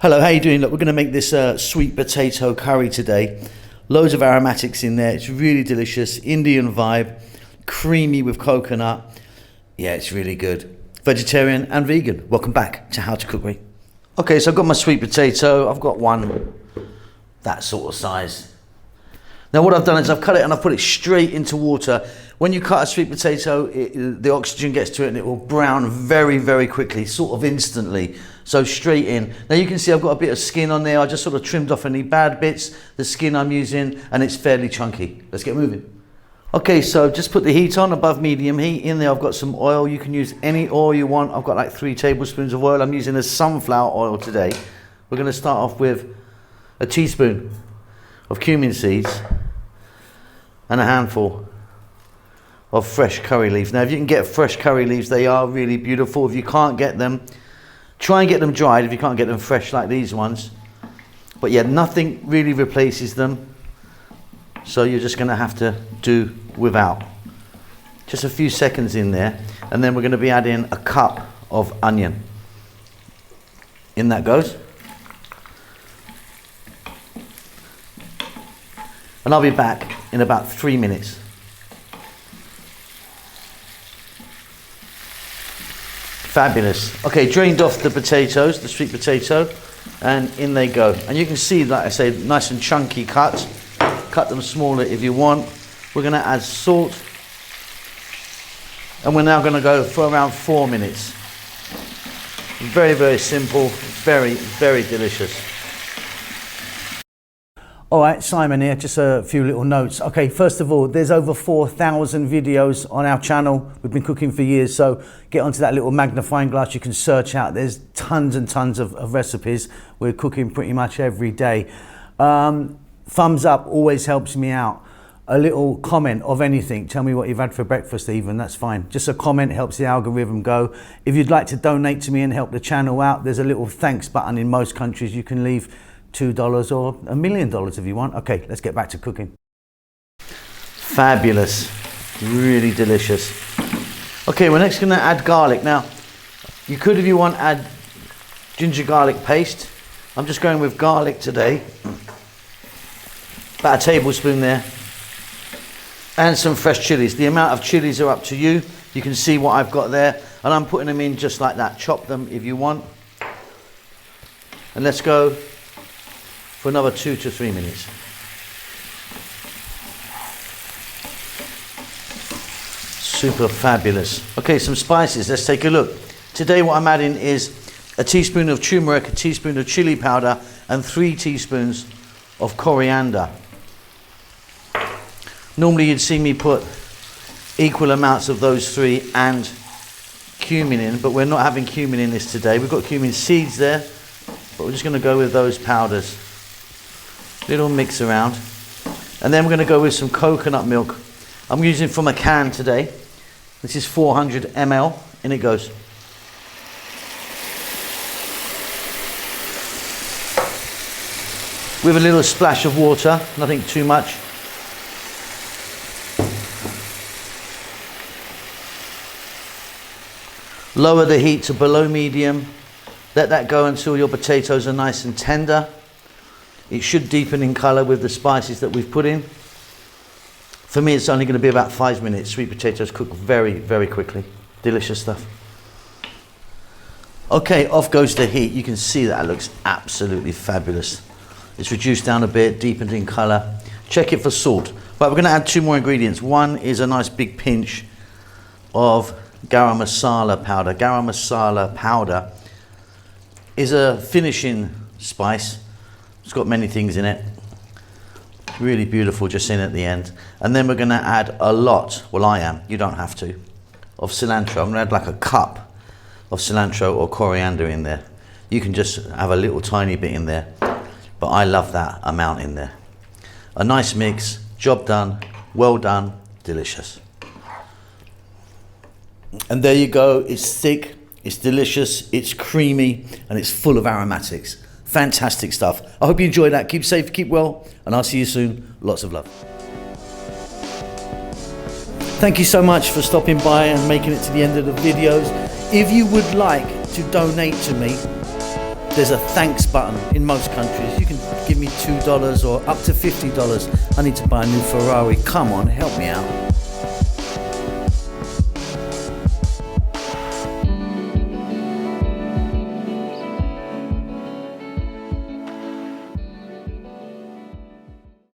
Hello, how you doing? Look, we're going to make this sweet potato curry today. Loads of aromatics in there. It's really delicious. Indian vibe, creamy with coconut. Yeah, it's really good. Vegetarian and vegan. Welcome back to How to Cook Me. Okay, so I've got my sweet potato. I've got one that sort of size. Now what I've done is I've cut it and I've put it straight into water. When you cut a sweet potato, the oxygen gets to it and it will brown very, very quickly, sort of instantly. So straight in. Now you can see I've got a bit of skin on there. I just sort of trimmed off any bad bits, the skin I'm using, and it's fairly chunky. Let's get moving. Okay, so just put the heat on, above medium heat. In there I've got some oil. You can use any oil you want. I've got like 3 tablespoons of oil. I'm using a sunflower oil today. We're going to start off with a teaspoon of cumin seeds and a handful of fresh curry leaves. Now if you can get fresh curry leaves, they are really beautiful. If you can't get them, try and get them dried if you can't get them fresh like these ones. But yeah, nothing really replaces them. So you're just gonna have to do without. Just a few seconds in there. And then we're gonna be adding a cup of onion. In that goes. And I'll be back in about 3 minutes. Fabulous. Okay, drained off the potatoes, the sweet potato, and in they go. And you can see, like I say, nice and chunky cuts. Cut them smaller if you want. We're going to add salt. And we're now going to go for around 4 minutes. Very, very simple. Very, very delicious. All right, Simon here, just a few little notes. Okay, first of all, there's over 4,000 videos on our channel. We've been cooking for years, so get onto that little magnifying glass. You can search out. There's tons and tons of recipes. We're cooking pretty much every day. Thumbs up always helps me out. A little comment of anything. Tell me what you've had for breakfast even, that's fine. Just a comment helps the algorithm go. If you'd like to donate to me and help the channel out, there's a little thanks button in most countries. You can leave $2 or $1 million if you want. Okay, let's get back to cooking. Fabulous, really delicious. Okay, we're next gonna add garlic. Now, you could, if you want, add ginger garlic paste. I'm just going with garlic today. About a tablespoon there. And some fresh chilies. The amount of chilies are up to you. You can see what I've got there. And I'm putting them in just like that. Chop them if you want. And let's go for another 2 to 3 minutes. Super fabulous. Okay, some spices, let's take a look. Today what I'm adding is a teaspoon of turmeric, a teaspoon of chili powder, and 3 teaspoons of coriander. Normally you'd see me put equal amounts of those 3 and cumin in, but we're not having cumin in this today. We've got cumin seeds there, but we're just gonna go with those powders. Little mix around, and then we're going to go with some coconut milk. I'm using from a can today. This is 400 ml, and it goes. With a little splash of water, nothing too much. Lower the heat to below medium. Let that go until your potatoes are nice and tender. It should deepen in colour with the spices that we've put in. For me, it's only going to be about 5 minutes. Sweet potatoes cook very, very quickly. Delicious stuff. Okay, off goes the heat. You can see that looks absolutely fabulous. It's reduced down a bit, deepened in colour. Check it for salt. But we're going to add 2 more ingredients. One is a nice big pinch of garam masala powder. Garam masala powder is a finishing spice. It's got many things in it. Really beautiful, just in at the end. And then we're going to add a lot, well I am, you don't have to, of cilantro. I'm going to add like a cup of cilantro or coriander in there. You can just have a little tiny bit in there, but I love that amount in there. A nice mix, job done, well done, delicious. And there you go, it's thick, it's delicious, it's creamy, and it's full of aromatics. Fantastic stuff. I hope you enjoyed that. Keep safe, keep well, and I'll see you soon. Lots of love. Thank you so much for stopping by and making it to the end of the videos. If you would like to donate to me, There's a thanks button in most countries. You can give me $2 or up to $50. I need to buy a new Ferrari. Come on, help me out.